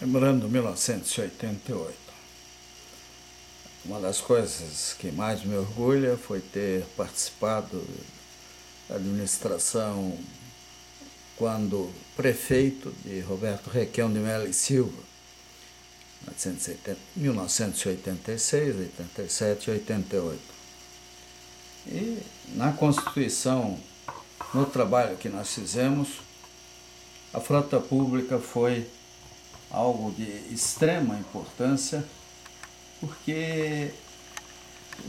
Lembrando 1988, uma das coisas que mais me orgulha foi ter participado da administração quando prefeito de Roberto Requião de Melo e Silva, 1986, 87 e 88. E na Constituição, no trabalho que nós fizemos, a frota pública foi algo de extrema importância, porque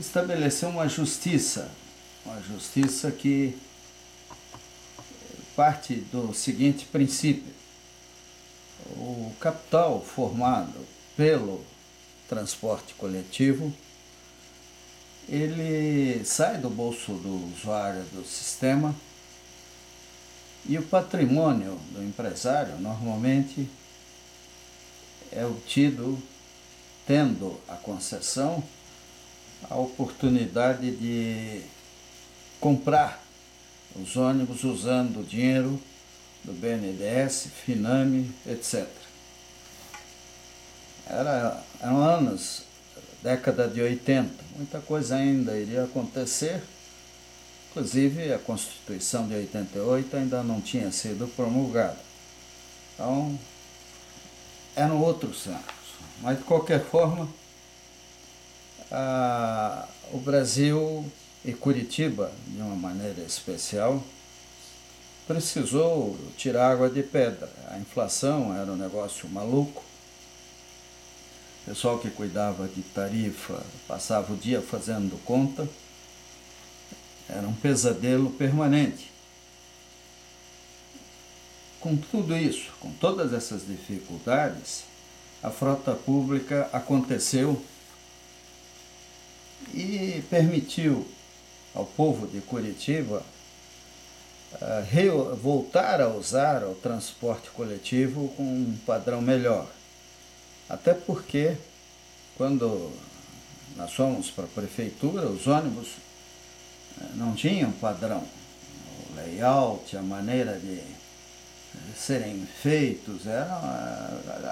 estabeleceu uma justiça que parte do seguinte princípio: o capital formado pelo transporte coletivo, ele sai do bolso do usuário do sistema, e o patrimônio do empresário normalmente é obtido tendo a concessão, a oportunidade de comprar os ônibus usando o dinheiro do BNDES, Finame, etc. Eram anos, década de 80, muita coisa ainda iria acontecer, inclusive a Constituição de 88 ainda não tinha sido promulgada. Então, eram outros anos, mas de qualquer forma, o Brasil e Curitiba, de uma maneira especial, precisou tirar água de pedra. A inflação era um negócio maluco, o pessoal que cuidava de tarifa passava o dia fazendo conta, era um pesadelo permanente. Com tudo isso, com todas essas dificuldades, a frota pública aconteceu e permitiu ao povo de Curitiba voltar a usar o transporte coletivo com um padrão melhor. Até porque, quando nós fomos para a prefeitura, os ônibus não tinham padrão. O layout, a maneira de serem feitos,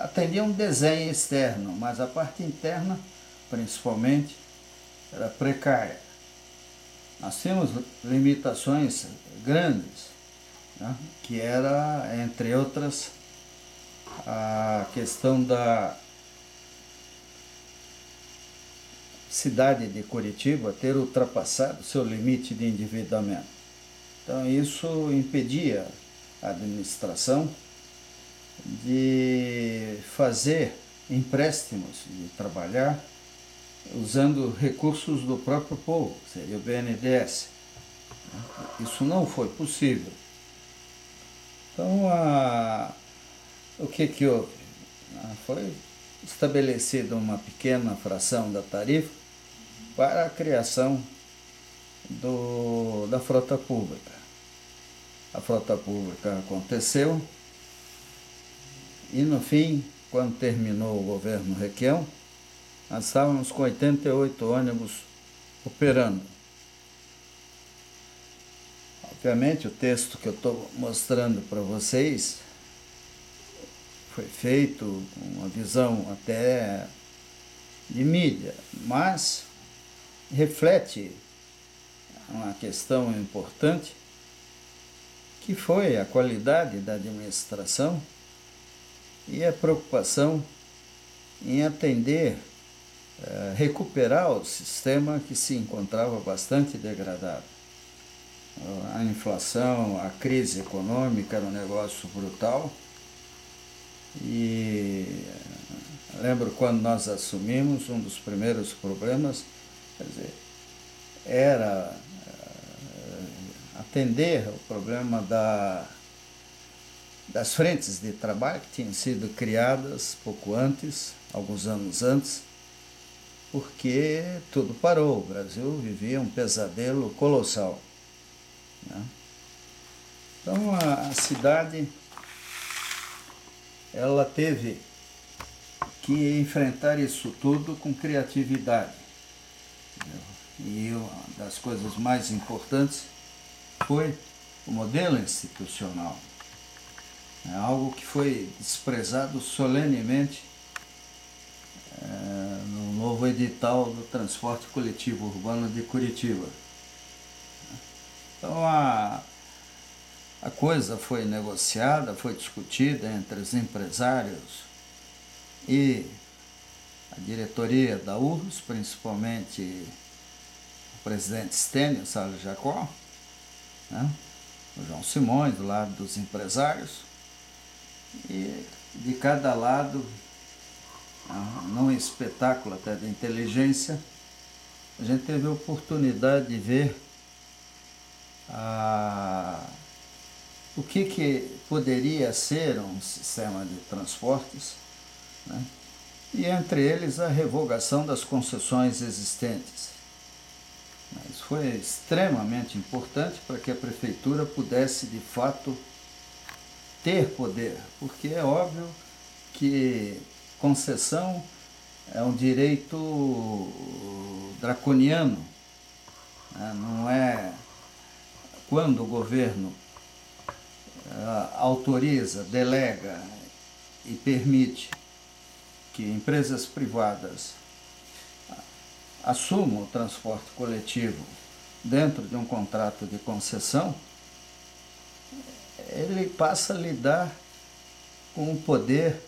atendiam um desenho externo, mas a parte interna, principalmente, era precária. Nós tínhamos limitações grandes, né? Que era, entre outras, a questão da cidade de Curitiba ter ultrapassado seu limite de endividamento. Então isso impedia a administração de fazer empréstimos, de trabalhar usando recursos do próprio povo, seria o BNDES. Isso não foi possível. Então, o que houve? Foi estabelecida uma pequena fração da tarifa para a criação da frota pública. A frota pública aconteceu e, no fim, quando terminou o governo Requião, nós estávamos com 88 ônibus operando. Obviamente, o texto que eu estou mostrando para vocês foi feito com uma visão até de mídia, mas reflete uma questão importante, que foi a qualidade da administração e a preocupação em atender, recuperar o sistema que se encontrava bastante degradado. A inflação, a crise econômica era um negócio brutal, e lembro quando nós assumimos, um dos primeiros problemas, era atender o problema das frentes de trabalho que tinham sido criadas pouco antes, alguns anos antes, porque tudo parou. O Brasil vivia um pesadelo colossal, né? Então a cidade, ela teve que enfrentar isso tudo com criatividade. E uma das coisas mais importantes foi o modelo institucional. É algo que foi desprezado solenemente no novo edital do transporte coletivo urbano de Curitiba. Então a coisa foi negociada, foi discutida entre os empresários e a diretoria da URBS, principalmente o presidente Stênio Salles Jacó, né? O João Simões, do lado dos empresários, e de cada lado, num espetáculo até de inteligência, a gente teve a oportunidade de ver o que poderia ser um sistema de transportes, né? E entre eles a revogação das concessões existentes. Isso foi extremamente importante para que a prefeitura pudesse de fato ter poder, porque é óbvio que concessão é um direito draconiano, né? Não é quando o governo autoriza, delega e permite que empresas privadas assumam o transporte coletivo dentro de um contrato de concessão, ele passa a lidar com um poder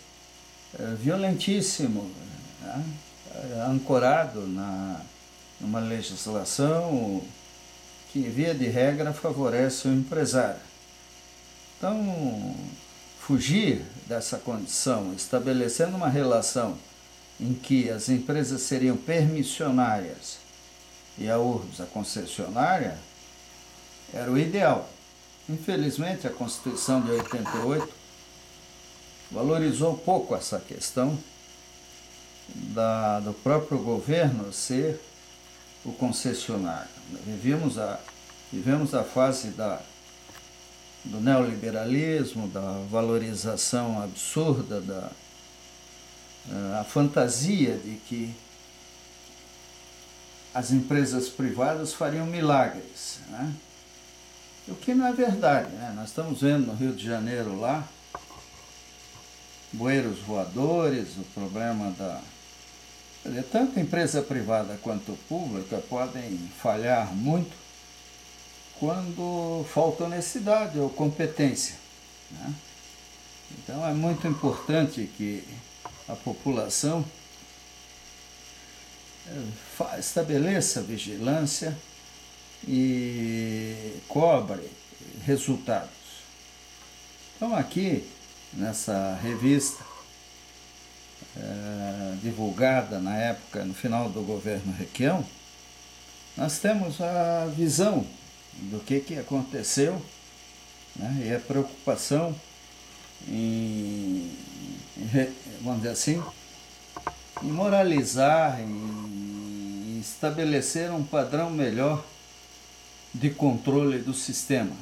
violentíssimo, né? Ancorado numa legislação que, via de regra, favorece o empresário. Então, fugir dessa condição, estabelecendo uma relação em que as empresas seriam permissionárias e a URBS a concessionária, era o ideal. Infelizmente, a Constituição de 88 valorizou pouco essa questão do próprio governo ser o concessionário. Vivemos a fase do neoliberalismo, da valorização absurda, a fantasia de que as empresas privadas fariam milagres, né? O que não é verdade, né? Nós estamos vendo no Rio de Janeiro lá, bueiros voadores, o problema tanto a empresa privada quanto pública podem falhar muito quando falta honestidade ou competência, né? Então é muito importante que a população estabeleça vigilância e cobre resultados. Então aqui, nessa revista, divulgada na época, no final do governo Requião, nós temos a visão do que aconteceu, né? E a preocupação vamos dizer assim, em moralizar, em estabelecer um padrão melhor de controle do sistema.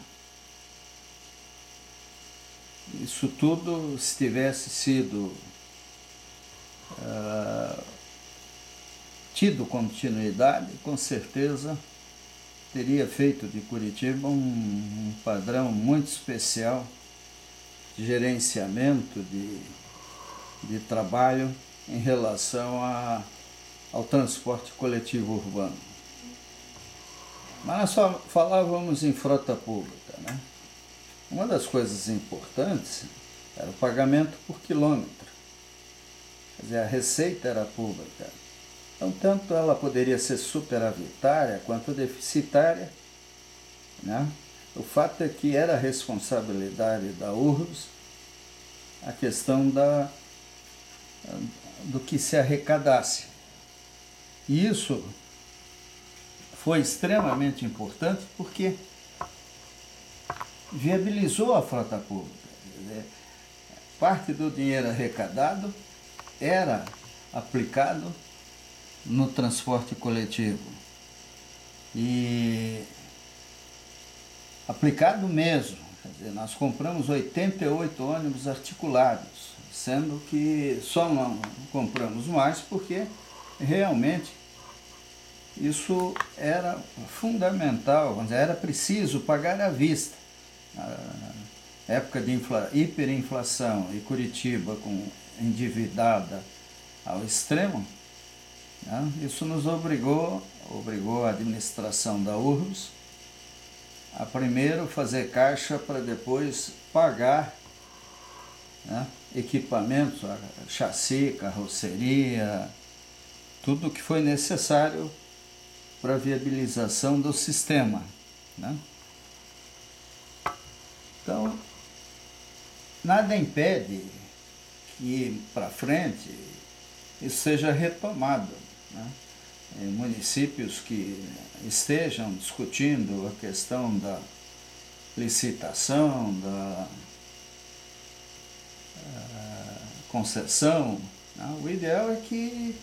Isso tudo, se tivesse sido tido continuidade, com certeza teria feito de Curitiba um padrão muito especial de gerenciamento, de trabalho em relação ao transporte coletivo urbano. Mas nós só falávamos em frota pública, né? Uma das coisas importantes era o pagamento por quilômetro. Quer dizer, a receita era pública. Então, tanto ela poderia ser superavitária quanto deficitária, né? O fato é que era responsabilidade da URBS a questão do que se arrecadasse. E isso foi extremamente importante porque viabilizou a frota pública. Parte do dinheiro arrecadado era aplicado no transporte coletivo. E aplicado mesmo. Quer dizer, nós compramos 88 ônibus articulados, sendo que só não compramos mais porque realmente isso era fundamental, era preciso pagar à vista. época de hiperinflação e Curitiba endividada ao extremo, né? Isso nos obrigou a administração da URBS a primeiro fazer caixa para depois pagar, né, equipamentos, chassi, carroceria, tudo que foi necessário para a viabilização do sistema, né? Então, nada impede que para frente isso seja retomado, né? Em municípios que estejam discutindo a questão da licitação, da concessão, né? O ideal é que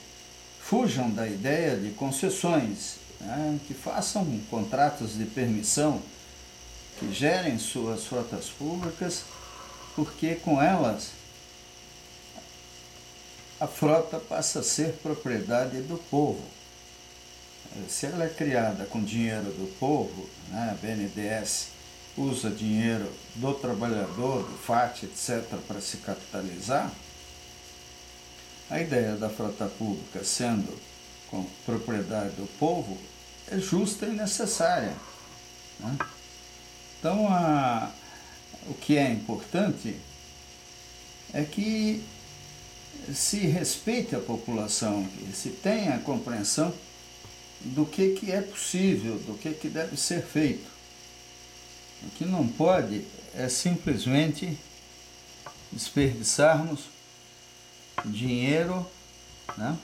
fujam da ideia de concessões, né? Que façam contratos de permissão, que gerem suas frotas públicas, porque com elas a frota passa a ser propriedade do povo. Se ela é criada com dinheiro do povo, né, a BNDES usa dinheiro do trabalhador, do FAT, etc., para se capitalizar, a ideia da frota pública sendo com propriedade do povo é justa e necessária, né? Então, o que é importante é que se respeite a população, que se tenha a compreensão do que é possível, do que deve ser feito. O que não pode é simplesmente desperdiçarmos dinheiro, né,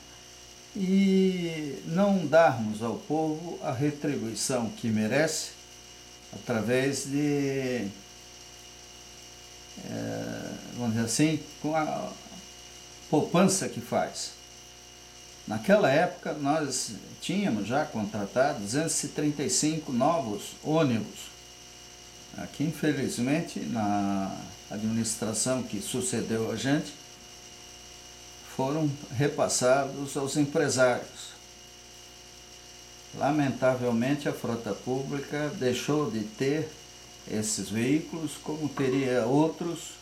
e não darmos ao povo a retribuição que merece através de, vamos dizer assim, com a poupança que faz. Naquela época, nós tínhamos já contratado 235 novos ônibus. Aqui, infelizmente, na administração que sucedeu a gente, foram repassados aos empresários. Lamentavelmente, a frota pública deixou de ter esses veículos, como teria outros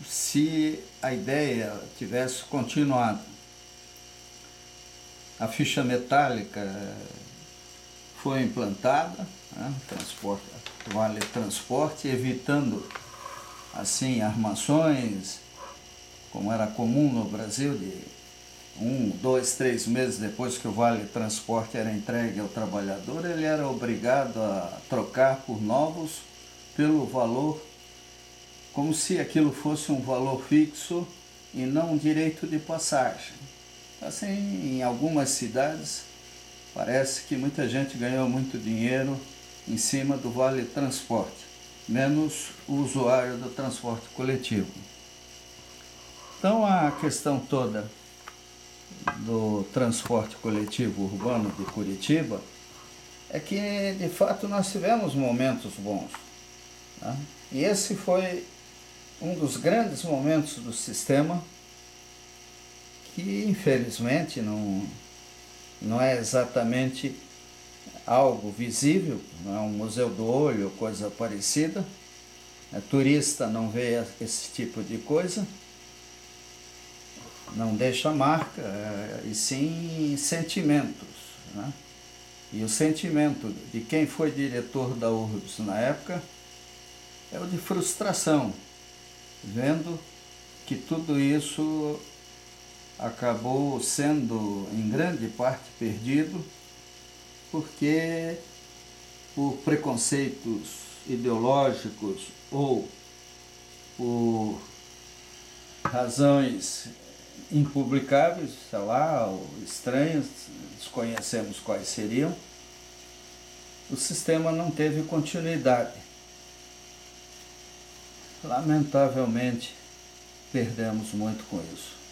se a ideia tivesse continuado. A ficha metálica foi implantada, né, vale transporte, evitando assim armações, como era comum no Brasil, de 1, 2, 3 meses depois que o vale transporte era entregue ao trabalhador, ele era obrigado a trocar por novos pelo valor, como se aquilo fosse um valor fixo e não um direito de passagem. Assim, em algumas cidades, parece que muita gente ganhou muito dinheiro em cima do vale transporte, menos o usuário do transporte coletivo. Então, a questão toda do transporte coletivo urbano de Curitiba é que, de fato, nós tivemos momentos bons, né? E esse foi um dos grandes momentos do sistema, que infelizmente não é exatamente algo visível, não é um museu do olho, coisa parecida. Turista não vê esse tipo de coisa, não deixa marca, e sim sentimentos, né? E o sentimento de quem foi diretor da URBS na época é o de frustração, vendo que tudo isso acabou sendo em grande parte perdido, porque por preconceitos ideológicos ou por razões impublicáveis, sei lá, ou estranhas, desconhecemos quais seriam, o sistema não teve continuidade. Lamentavelmente, perdemos muito com isso.